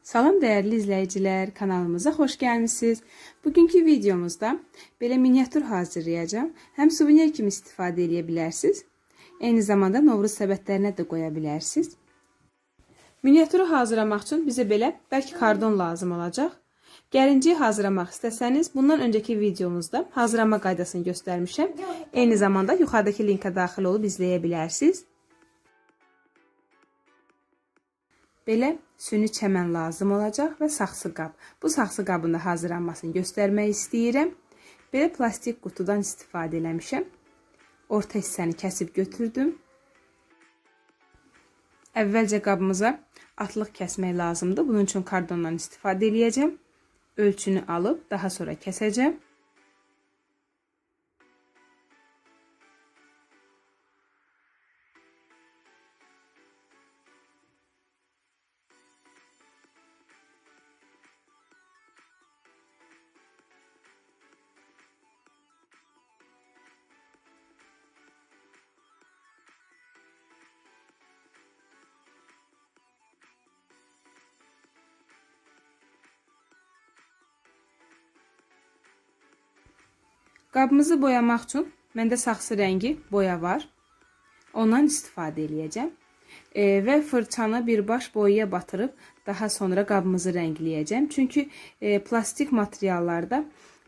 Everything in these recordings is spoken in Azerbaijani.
Salam dəyərli izləyicilər, kanalımıza xoş gəlmisiniz. Bugünkü videomuzda belə miniatür hazırlayacağım. Həm suvenir kimi istifadə edə bilərsiniz, eyni zamanda Novruz səbətlərinə də qoya bilərsiniz. Miniatürü hazırlamaq üçün bizə belə bərk kardon lazım olacaq. Gəlinciyi hazırlamaq istəsəniz, bundan öncəki videomuzda hazırlama qaydasını göstərmişəm. Eyni zamanda yuxarıdakı linka daxil olub izləyə bilərsiniz. Belə süni çəmən lazım olacaq və saxsı qab. Bu saxsı qabın da hazırlanmasını göstərmək istəyirəm. Belə plastik qutudan istifadə eləmişəm. Orta hissəni kəsib götürdüm. Əvvəlcə qabımıza atlıq kəsmək lazımdır. Bunun üçün kardondan istifadə edəcəm. Ölçünü alıb daha sonra kəsəcəm. Qabımızı boyamaq üçün məndə saxsı rəngi boya var. Ondan istifadə edəcəm. Və fırçanı birbaş boyaya batırıb daha sonra qabımızı rəngləyəcəm. Çünki plastik materiallarda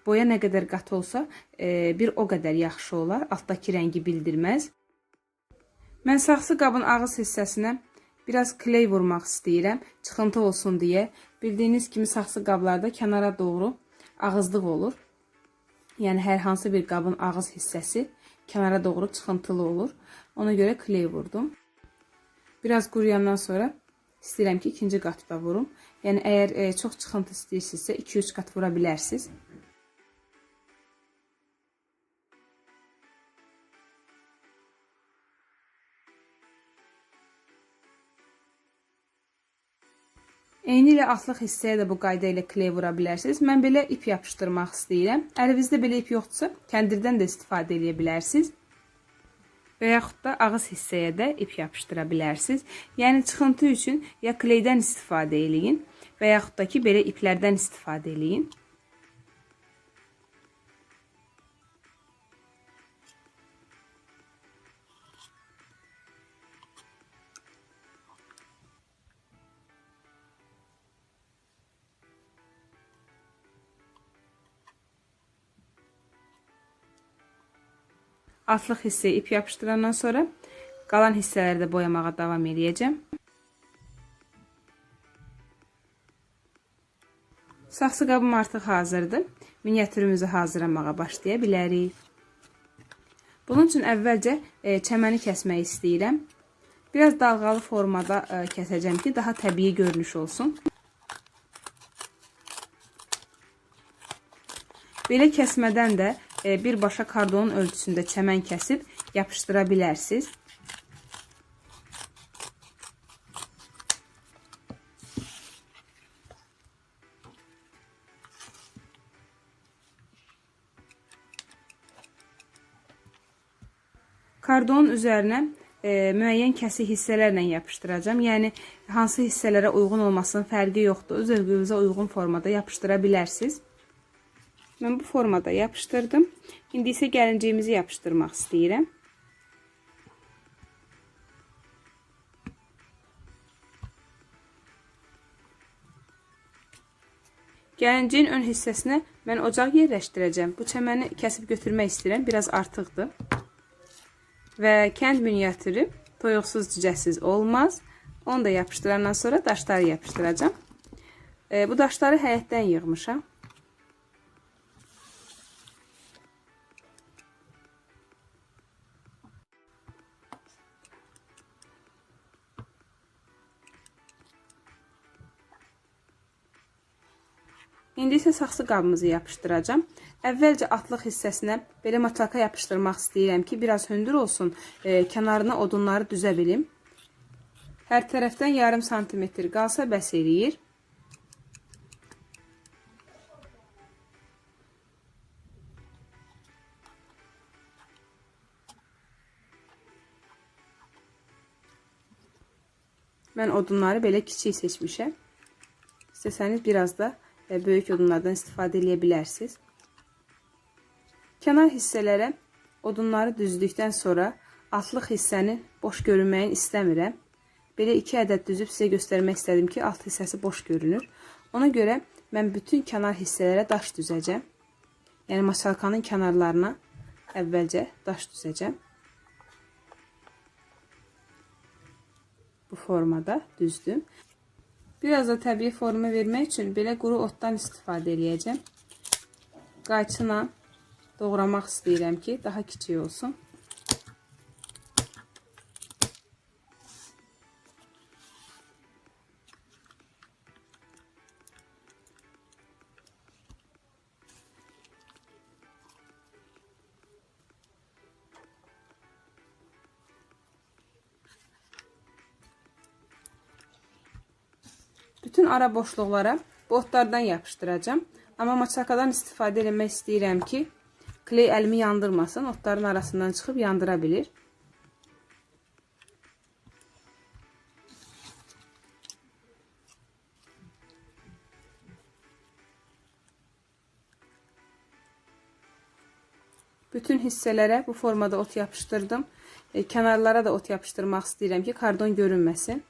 boya nə qədər qat olsa bir o qədər yaxşı olar. Altdakı rəngi bildirməz. Mən saxsı qabın ağız hissəsinə biraz kley vurmaq istəyirəm. Çıxıntı olsun deyə. Bildiyiniz kimi saxsı qablarda kənara doğru ağızlıq olur. Yəni hər hansı bir qabın ağız hissəsi kənara doğru çıxıntılı olur. Ona görə kley vurdum. Biraz quruyandan sonra istəyirəm ki, ikinci qatı da vurum. Yəni əgər çox çıxıntı istəyirsinizsə 2-3 qat vura bilərsiniz. Eyni ilə atlıq hissəyə də bu qayda ilə kley vura bilərsiniz. Mən belə ip yapışdırmaq istəyirəm. Əlinizdə belə ip yoxdursa, kəndirdən də istifadə edə bilərsiniz. Və yaxud da ağız hissəyə də ip yapışdıra bilərsiniz. Yəni çıxıntı üçün ya kleydən istifadə eləyin və yaxud da ki, belə iplərdən istifadə eləyin. Atlıq hissəyə ip yapışdırandan sonra qalan hissələri də boyamağa davam edəcəm. Saxsı qabım artıq hazırdır. Miniatürümüzü hazırlamağa başlaya bilərik. Bunun üçün əvvəlcə çəməni kəsmək istəyirəm. Biraz dalğalı formada kəsəcəm ki, daha təbii görünüş olsun. Belə kəsmədən də birbaşa kardonun ölçüsündə çəmən kəsib yapışdıra bilərsiniz. Kardonun üzərinə müəyyən kəsik hissələrlə yapışdıracağım. Yəni hansı hissələrə uyğun olmasının fərqi yoxdur. Öz özünüzə uyğun formada yapışdıra bilərsiniz. Mən bu formada yapışdırdım. İndi isə gəlinciyimizi yapışdırmaq istəyirəm. Gəlinciyin ön hissəsinə mən ocaq yerləşdirəcəm. Bu çəməni kəsib götürmək istəyirəm. Biraz artıqdır. Və kənd miniatürü toyuqsuz cücəsiz olmaz. Onu da yapışdırandan sonra daşları yapışdıracağım. Bu daşları həyətdən yığmışam. İndi isə saxsı qabımızı yapışdıracağım. Əvvəlcə atlıq hissəsinə belə matlaka yapışdırmaq istəyirəm ki, biraz hündür olsun, kənarına odunları düzə bilim. Hər tərəfdən yarım santimetr qalsa bəs eləyir. Mən odunları belə kiçik seçmişəm. İstəsəniz biraz da böyük odunlardan istifadə edə bilərsiniz. Kənar hissələrə odunları düzdükdən sonra altlıq hissəni boş görünməyini istəmirəm. Belə 2 ədəd düzüb sizə göstərmək istədim ki, alt hissəsi boş görünür. Ona görə mən bütün kənar hissələrə daş düzəcəm. Yəni masalkanın kənarlarına əvvəlcə daş düzəcəm. Bu formada düzdüm. Biraz da təbii forma vermək üçün belə quru otdan istifadə edəcəm. Qayçıyla doğramaq istəyirəm ki, daha kiçik olsun. Bütün ara boşluqlara bu otlardan yapışdıracağım. Amma maçakadan istifadə etmək istəyirəm ki, kley əlimi yandırmasın. Otların arasından çıxıb yandıra bilir. Bütün hissələrə bu formada ot yapışdırdım. Kənarlara da ot yapışdırmaq istəyirəm ki, kardon görünməsin.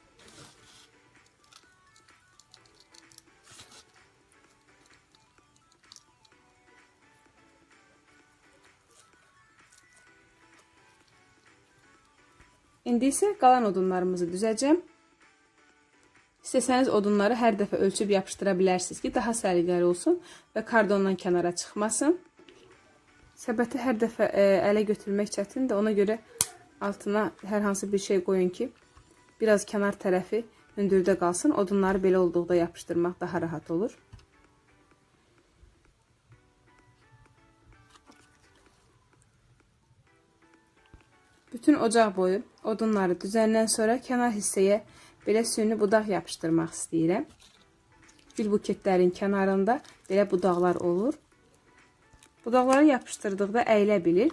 İndi isə qalan odunlarımızı düzəcəm. İstəsəniz odunları hər dəfə ölçüb yapışdıra bilərsiniz ki, daha səliqəli olsun və kardondan kənara çıxmasın. Səbəti hər dəfə ələ götürmək çətindir. Ona görə altına hər hansı bir şey qoyun ki, biraz kənar tərəfi hündürdə qalsın. Odunları belə olduqda yapışdırmaq daha rahat olur. Bütün ocaq boyu odunları düzəndən sonra kənar hissəyə belə süni budaq yapışdırmaq istəyirəm. Gül buketlərin kənarında belə budaqlar olur. Budaqları yapışdırdıqda əyilə bilir.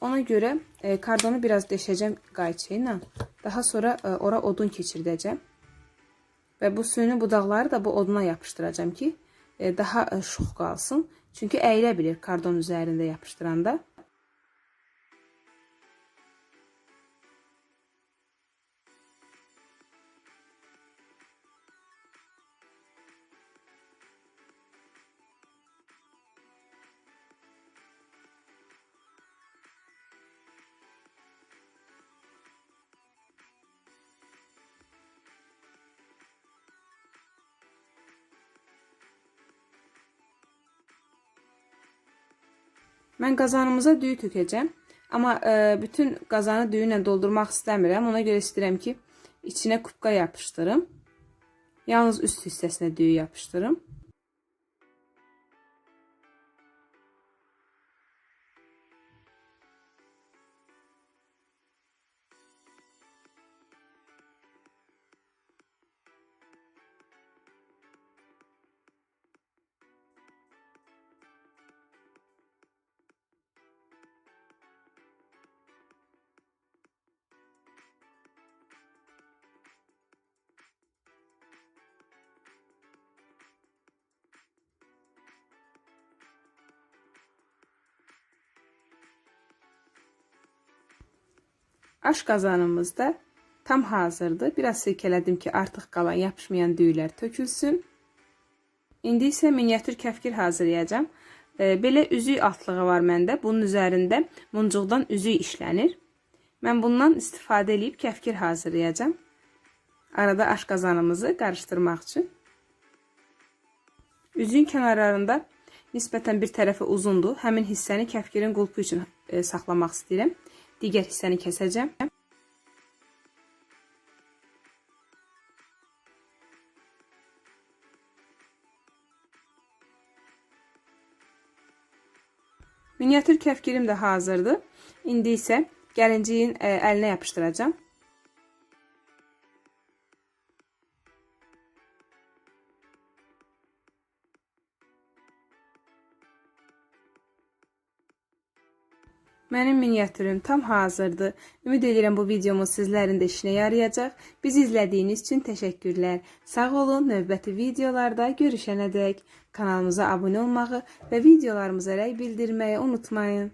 Ona görə kardonu biraz deşəcəm qayçı ilə. Daha sonra ora odun keçirdəcəm. Və bu süni budaqları da bu oduna yapışdıracağım ki, daha şux qalsın. Çünki əyilə bilir kardon üzərində yapışdıranda. Mən qazanımıza düyü tökəcəm. Amma bütün qazanı düyü ilə doldurmaq istəmirəm. Ona görə istəyirəm ki, içinə kubka yapışdırım. Yalnız üst hissəsinə düyü yapışdırım. Aş qazanımız da tam hazırdır. Biraz silkələdim ki, artıq qalan yapışmayan düyülər tökülsün. İndi isə miniatür kəfkir hazırlayacağım. Belə üzük altlığı var məndə. Bunun üzərində muncuqdan üzük işlənir. Mən bundan istifadə edib kəfkir hazırlayacağım. Arada aş qazanımızı qarışdırmaq üçün. Üzüyün kənarlarında nisbətən bir tərəfi uzundur. Həmin hissəni kəfkirin qulpu üçün saxlamaq istəyirəm. Digər hissəni kəsəcəm. Miniatür kəfkirim də hazırdır. İndi isə gəlinciyin əlinə yapışdıracağım. Mənim miniatürüm tam hazırdır. Ümid edirəm bu videomuz sizlərin də işinə yarayacaq. Bizi izlədiyiniz üçün təşəkkürlər. Sağ olun, növbəti videolarda görüşənədək kanalımıza abunə olmağı və videolarımıza rəy bildirməyi unutmayın.